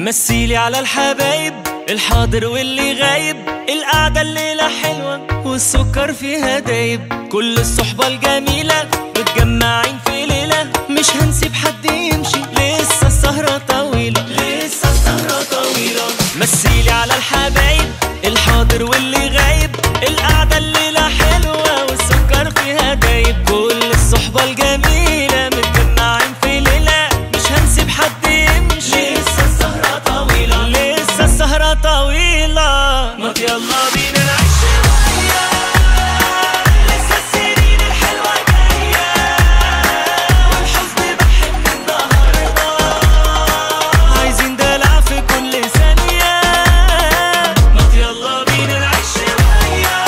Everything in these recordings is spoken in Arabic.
مثيلي على الحبايب الحاضر واللي غايب، القعدة الليلة حلوة والسكر فيها دايب، كل الصحبة الجميلة متجمعين في ليلة، مش هنسيب حد يمشي، لسه السهرة طويلة، لسه السهرة طويلة. مثيلي على الحبايب الحاضر واللي غايب، القعدة الليلة حلوة والسكر فيها دايب، كل الصحبة الجميلة متجمعين في ليلة، مش هنسيب حد يمشي، لسه السهرة طويلة، لسه السهرة طويلة. ما يلا بينا نعيش شوية، لسه السنين الحلوة جاية، والحزن بحن النهاردة، عايزين دلع في كل ثانية. ما يلا بينا نعيش شوية،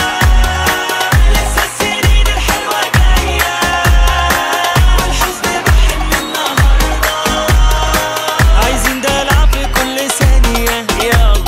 لسه السنين الحلوة جاية، والحزن بحن النهاردة، عايزين دلع في كل ثانية. يلا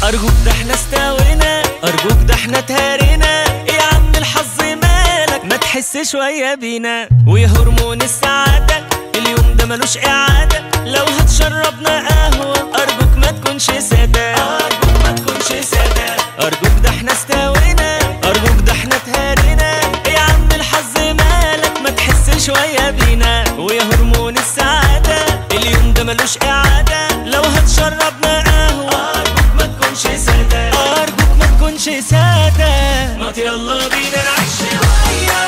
أرجوك ده احنا استوينا، أرجوك ده احنا تهارينا، إيه يا عم الحظ مالك ما تحس شوية بينا، ويا هرمون السعادة اليوم ده ملوش إعادة، لو هتشربنا قهوة أرجوك ما تكونش سادة، أرجوك ما تكونش سادة. أرجوك ده احنا استوينا، أرجوك ده احنا تهارينا، إيه يا عم الحظ مالك ما تحس شوية بينا، ويا هرمون السعادة اليوم ده ملوش إعادة، لو هتشربنا قهوة أرجوك ما تكونش سادة، أرجوك ما تكونش سادة. ما يلا بينا نعيش شوية،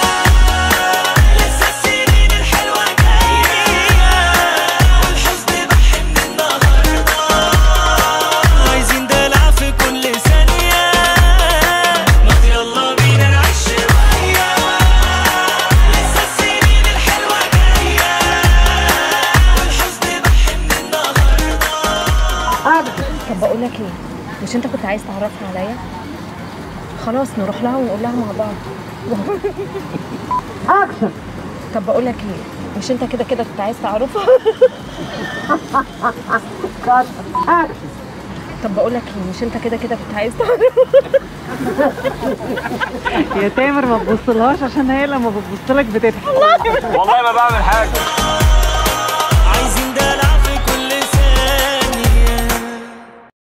لسه السنين الحلوة جاية، والحزن بحن النهاردة، عايزين دلع في كل ثانية. ما يلا بينا نعيش شوية، لسه السنين الحلوة جاية، والحزن بحن النهاردة. طب بقول لك ايه، مش انت كنت عايز تعرفها عليا؟ خلاص نروح لها ونقول لها مع بعض. اكشن. طب بقول لك ايه، مش انت كده كده كنت عايز تعرفها؟ كات اكشن. طب بقول لك ايه، مش انت كده كده كنت عايز تعرفها؟ يا تامر ما تبصلهاش عشان هي لما بتبصلك بتضحك. والله ما بعمل حاجه.